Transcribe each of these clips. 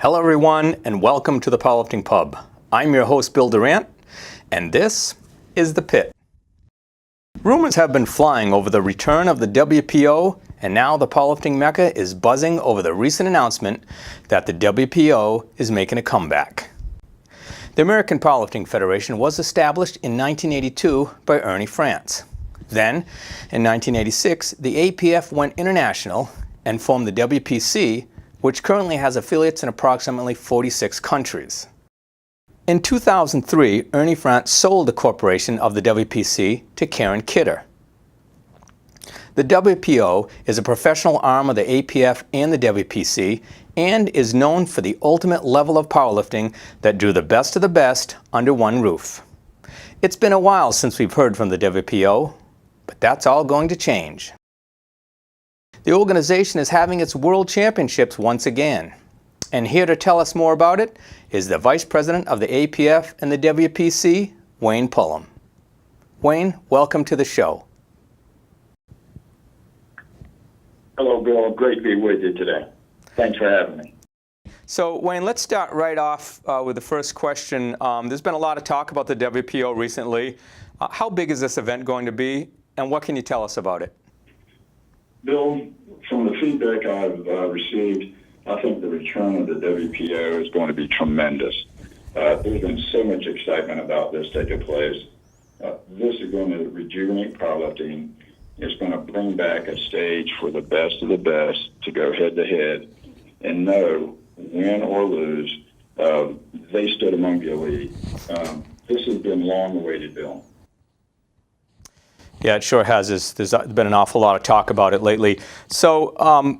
Hello everyone and welcome to the Powerlifting Pub. I'm your host Bill Durant and this is The Pit. Rumors have been flying over the return of the WPO and now the powerlifting mecca is buzzing over the recent announcement that the WPO is making a comeback. The American Powerlifting Federation was established in 1982 by Ernie France. Then, in 1986, the APF went international and formed the WPC, which currently has affiliates in approximately 46 countries. In 2003, Ernie France sold the corporation of the WPC to Karen Kidder. The WPO is a professional arm of the APF and the WPC and is known for the ultimate level of powerlifting that drew the best of the best under one roof. It's been a while since we've heard from the WPO, but that's all going to change. The organization is having its World Championships once again. And here to tell us more about it is the Vice President of the APF and the WPC, Wayne Pullum. Wayne, welcome to the show. Hello, Bill. Great to be with you today. Thanks for having me. So, Wayne, let's start right off with the first question. There's been a lot of talk about the WPO recently. How big is this event going to be, and what can you tell us about it? Bill, from the feedback I've received, I think the return of the WPO is going to be tremendous. There's been so much excitement about this taking place. This is going to rejuvenate powerlifting. It's going to bring back a stage for the best of the best to go head-to-head and know, win or lose, they stood among the elite. This has been long awaited, Bill. Yeah, it sure has. There's been an awful lot of talk about it lately. So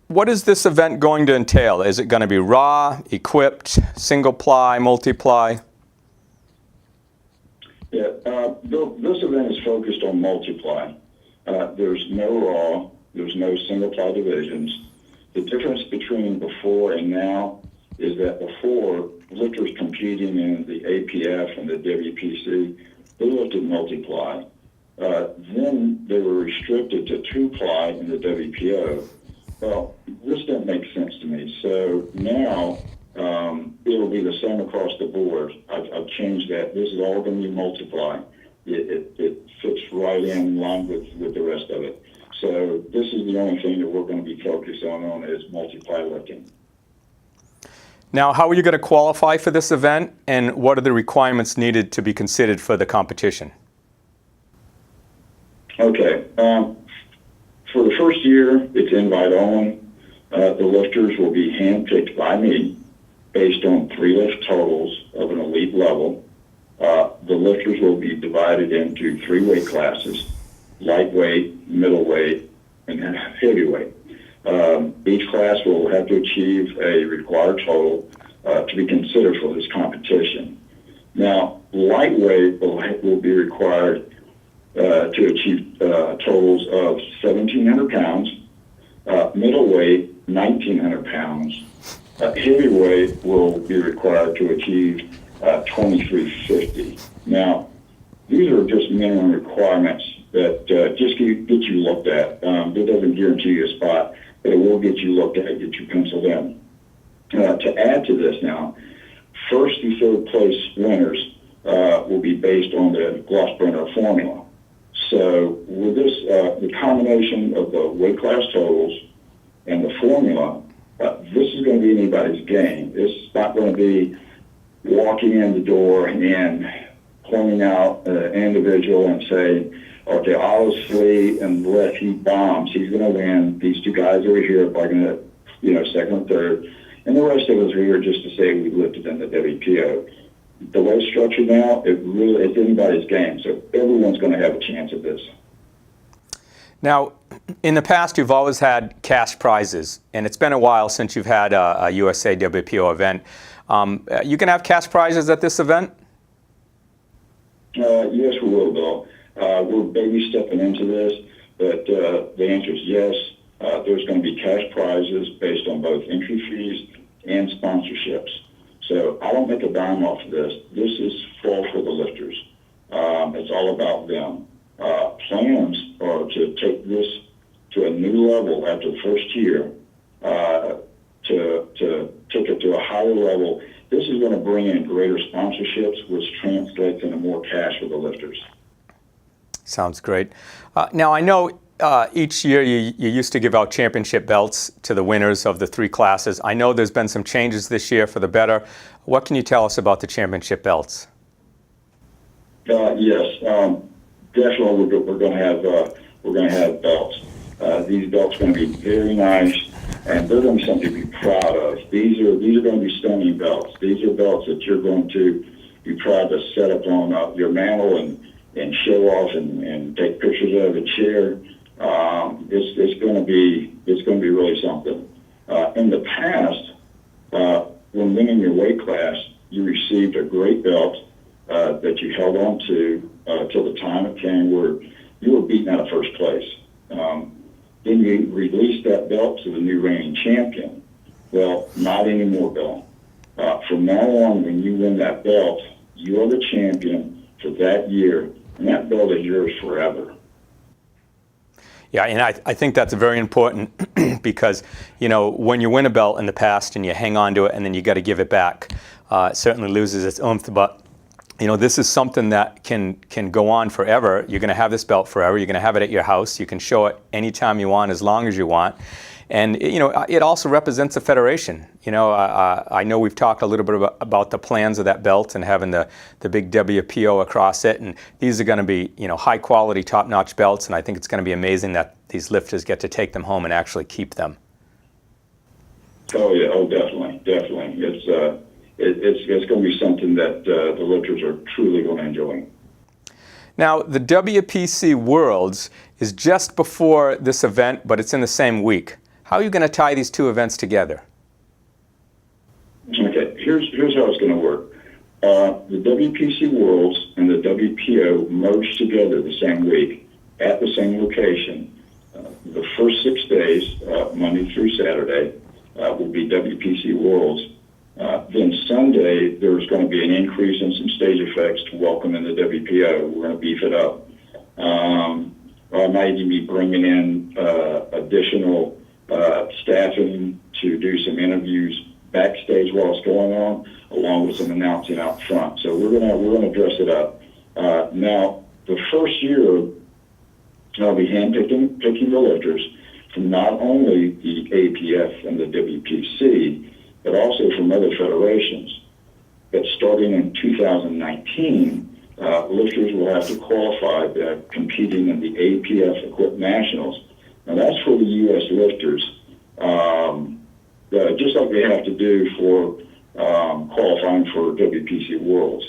what is this event going to entail? Is it going to be raw, equipped, single ply, multiply? Yeah, Bill, this event is focused on multiply. There's no raw, there's no single ply divisions. The difference between before and now is that before, lifters competing in the APF and the WPC, they lifted multiply. Then they were restricted to two-ply in the WPO. Well, this doesn't make sense to me. So now it'll be the same across the board. I've changed that. This is all going to be multiply. It fits right in line with the rest of it. So this is the only thing that we're going to be focused on is multiply lifting. Now, how are you going to qualify for this event, and what are the requirements needed to be considered for the competition? Okay. For the first year, it's invite only. The lifters will be handpicked by me based on 3 lift totals of an elite level. The lifters will be divided into 3 weight classes: lightweight, middleweight, and heavyweight. Each class will have to achieve a required total to be considered for this competition. Now, lightweight will be required to achieve totals of 1,700 pounds, middleweight 1,900 pounds, heavyweight will be required to achieve 2,350. Now, these are just minimum requirements that just get you looked at. It doesn't guarantee you a spot, but it will get you looked at, get you penciled in. To add to this now, first and third place winners will be based on the Glossbrenner formula. So with this, the combination of the weight class totals and the formula, this is going to be anybody's game. It's not going to be walking in the door and pointing out an individual and saying, okay, obviously, unless he bombs, he's going to win. These 2 guys over here are going to, second and third. And the rest of us are here just to say we lifted in the WPO. The way it's structured now, it's anybody's game. So everyone's going to have a chance at this. Now, in the past, you've always had cash prizes, and it's been a while since you've had a USA WPO event. You can have cash prizes at this event? Yes, we will, Bill. We're baby stepping into this, but the answer is yes. There's going to be cash prizes based on both entry fees and sponsorships. So I don't make a dime off of this. This is all for the lifters. It's all about them. Plans are to take this to a new level after the first year, to take it to a higher level. This is going to bring in greater sponsorships, which translates into more cash for the lifters. Sounds great. Now, I know each year you used to give out championship belts to the winners of the 3 classes. I know there's been some changes this year for the better. What can you tell us about the championship belts? Yes, definitely we're going to have belts. These belts are going to be very nice, and they're going to be something to be proud of. These are going to be stunning belts. These are belts that you're going to be proud to set up on your mantle and show off and take pictures of and share. It's going to be really something. In the past, when winning your weight class, you received a great belt that you held on to till the time it came where you were beaten out of first place. Then you released that belt to the new reigning champion. Well, not anymore, Bill. From now on, when you win that belt, you are the champion for that year, and that belt is yours forever. Yeah, and I think that's very important because, you know, when you win a belt in the past and you hang on to it and then you got to give it back, it certainly loses its oomph. But, you know, this is something that can go on forever. You're going to have this belt forever. You're going to have it at your house. You can show it anytime you want, as long as you want. And, you know, it also represents a federation. You know, I know we've talked a little bit about the plans of that belt and having the big WPO across it. And these are going to be, you know, high quality, top-notch belts. And I think it's going to be amazing that these lifters get to take them home and actually keep them. Oh, yeah. Oh, definitely. Definitely. It's going to be something that the lifters are truly going to enjoy. Now, the WPC Worlds is just before this event, but it's in the same week. How are you going to tie these 2 events together? Okay, here's how it's going to work. The WPC Worlds and the WPO merge together the same week at the same location. The first 6 days, Monday through Saturday, will be WPC Worlds. Then Sunday, there's going to be an increase in some stage effects to welcome in the WPO. We're going to beef it up. I might even be bringing in additional staffing to do some interviews backstage while it's going on, along with some announcing out front. So we're gonna dress it up. Now, the first year, I'll be picking the lifters from not only the APF and the WPC, but also from other federations. But starting in 2019, lifters will have to qualify competing in the APF Equipped Nationals. Now, that's for the U.S. lifters, just like they have to do for qualifying for WPC Worlds.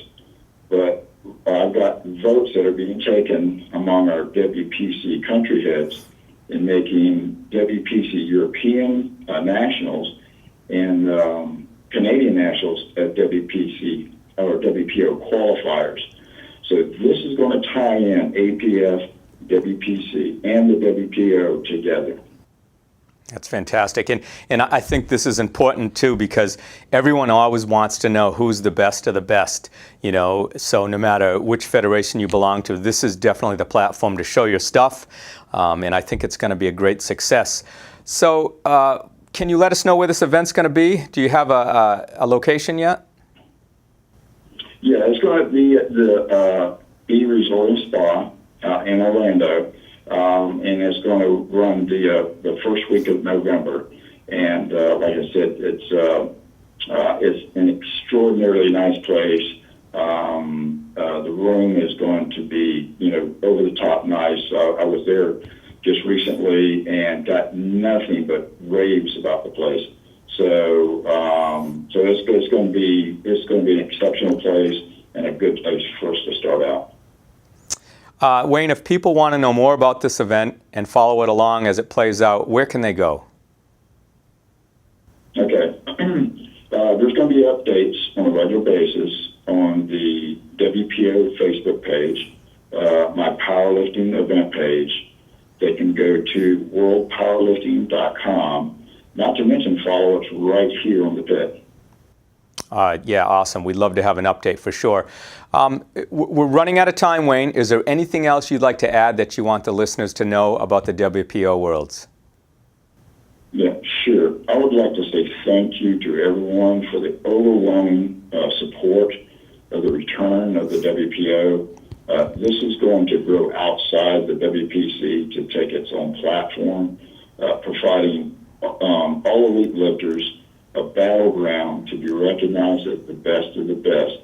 But I've got votes that are being taken among our WPC country heads in making WPC European Nationals and Canadian Nationals at WPC or WPO qualifiers. So this is going to tie in APF, WPC, and the WPO together. That's fantastic. And I think this is important too, because everyone always wants to know who's the best of the best, you know, so no matter which federation you belong to, this is definitely the platform to show your stuff, and I think it's going to be a great success. So can you let us know where this event's going to be? Do you have a location yet? Yeah, it's going to be at the E Resort and Spa in Orlando. And it's going to run the first week of November. And like I said, it's an extraordinarily nice place. The room is going to be, you know, over the top nice. I was there just recently and got nothing but raves about the place. So it's going to be an exceptional place and a good place for us to start out. Wayne, if people want to know more about this event and follow it along as it plays out, where can they go? Okay. There's going to be updates on a regular basis on the WPO Facebook page, my powerlifting event page. They can go to worldpowerlifting.com. Not to mention follow us right here on the pit. Yeah, awesome. We'd love to have an update for sure. We're running out of time, Wayne. Is there anything else you'd like to add that you want the listeners to know about the WPO Worlds? Yeah, Sure. I would like to say thank you to everyone for the overwhelming support of the return of the WPO. This is going to grow outside the WPC to take its own platform, providing all elite lifters a battleground to be recognized as the best of the best.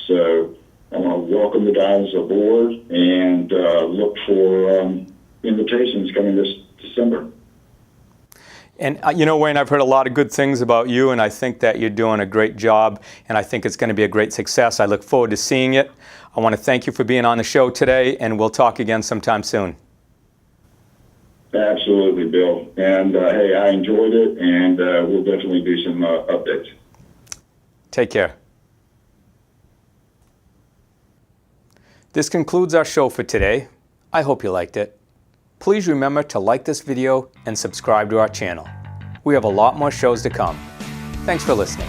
So I want to welcome the guys aboard and look for invitations coming this December. And you know, Wayne, I've heard a lot of good things about you, and I think that you're doing a great job, and I think it's going to be a great success. I look forward to seeing it. I want to thank you for being on the show today, and we'll talk again sometime soon. Absolutely, Bill. And hey, I enjoyed it, and we'll definitely do some updates. Take care. This concludes our show for today. I hope you liked it. Please remember to like this video and subscribe to our channel. We have a lot more shows to come. Thanks for listening.